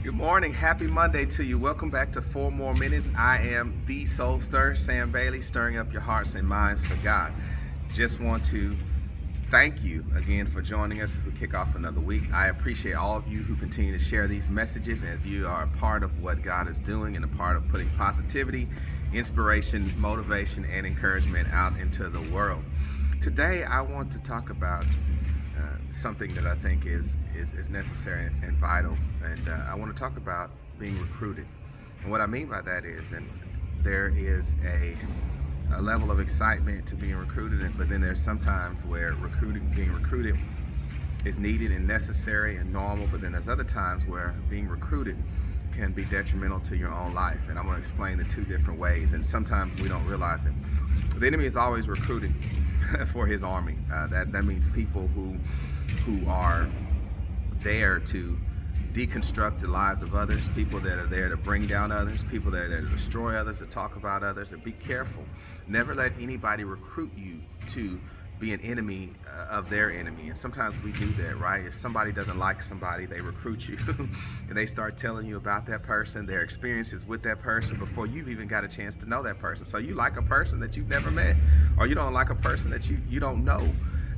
Good morning. Happy Monday to you. Welcome back to 4 More Minutes. I am the Soul Stir, Sam Bailey, stirring up your hearts and minds for God. Just want to thank you again for joining us as we kick off another week. I appreciate all of you who continue to share these messages as you are a part of what God is doing and a part of putting positivity, inspiration, motivation, and encouragement out into the world. Today, I want to talk about something that I think is necessary and vital. And I want to talk about being recruited. And what I mean by that is, and there is a level of excitement to being recruited, but then there's sometimes where being recruited is needed and necessary and normal, but then there's other times where being recruited can be detrimental to your own life. And I'm going to explain the two different ways, and sometimes we don't realize it. The enemy is always recruiting for his army. That means people who are there to deconstruct the lives of others, people that are there to bring down others, people that are there to destroy others, to talk about others. And be careful. Never let anybody recruit you to be an enemy of their enemy. And sometimes we do that, right? If somebody doesn't like somebody, they recruit you and they start telling you about that person, their experiences with that person before you've even got a chance to know that person. So you like a person that you've never met, or you don't like a person that you don't know.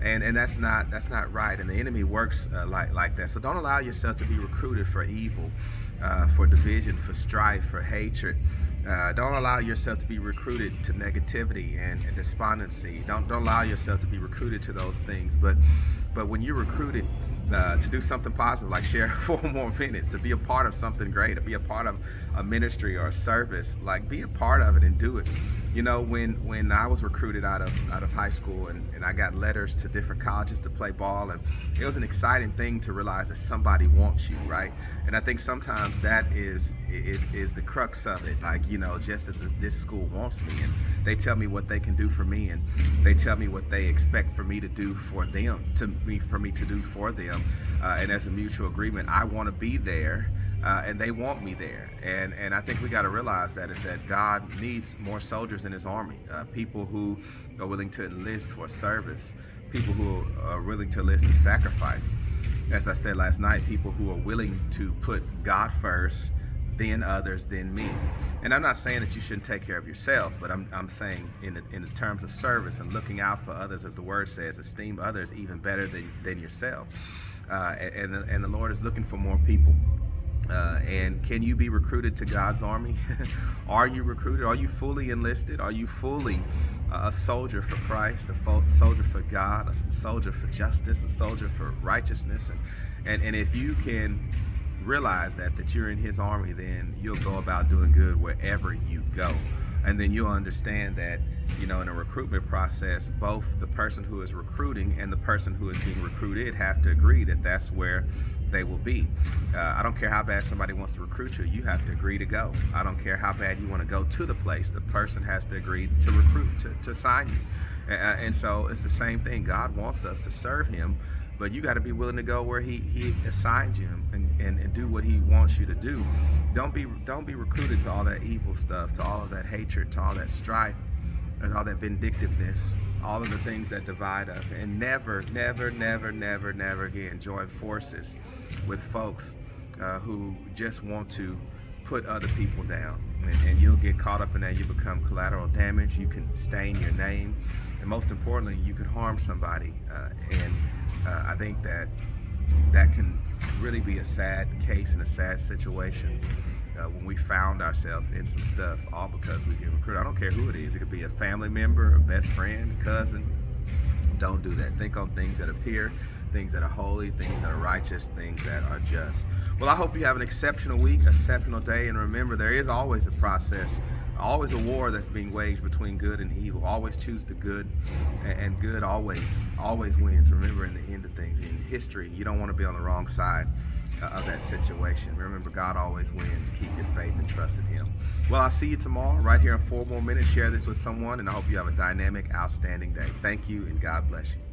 And that's not right. And the enemy works like that. So don't allow yourself to be recruited for evil, for division, for strife, for hatred. Don't allow yourself to be recruited to negativity and despondency. Don't allow yourself to be recruited to those things. But when you're recruited to do something positive, like share 4 More Minutes, to be a part of something great, to be a part of a ministry or a service, like be a part of it and do it. You know, when I was recruited out of high school and I got letters to different colleges to play ball, and it was an exciting thing to realize that somebody wants you, right? And I think sometimes that is the crux of it. Like, you know, just that this school wants me, and they tell me what they can do for me, and they tell me what they expect for me to do for them, for me to do for them, and as a mutual agreement, I want to be there. And they want me there, and I think we got to realize that is that God needs more soldiers in His army, people who are willing to enlist for service, people who are willing to enlist to sacrifice. As I said last night, people who are willing to put God first, then others, then me. And I'm not saying that you shouldn't take care of yourself, but I'm saying in the terms of service and looking out for others, as the Word says, esteem others even better than yourself. And the Lord is looking for more people. And can you be recruited to God's army? Are you recruited? Are you fully enlisted? Are you fully a soldier for Christ, a soldier for God, a soldier for justice, a soldier for righteousness? And if you can realize that you're in His army, then you'll go about doing good wherever you go. And then you'll understand that, you know, in a recruitment process, both the person who is recruiting and the person who is being recruited have to agree that that's where they will be. I don't care how bad somebody wants to recruit you, you have to agree to go. I don't care how bad you want to go to the place, the person has to agree to recruit, to sign you. And so it's the same thing. God wants us to serve Him, but you got to be willing to go where He assigns you and do what He wants you to do. Don't be recruited to all that evil stuff, to all of that hatred, to all that strife, and all that vindictiveness, all of the things that divide us. And never again join forces with folks who just want to put other people down. And you'll get caught up in that. You become collateral damage. You can stain your name. And most importantly, you could harm somebody. And I think that can really be a sad case and a sad situation when we found ourselves in some stuff, all because we get recruited. I don't care who it is. It could be a family member, a best friend, a cousin. Don't do that. Think on things that appear, things that are holy, things that are righteous, things that are just. Well, I hope you have an exceptional week, exceptional day, and remember, there is always a process, always a war that's being waged between good and evil. Always choose the good, and good always wins. Remember, in the end of things, in history, you don't want to be on the wrong side of that situation. Remember, God always wins. Keep your faith and trust in Him. Well, I'll see you tomorrow right here on 4 More Minutes. Share this with someone, and I hope you have a dynamic, outstanding day. Thank you, and God bless you.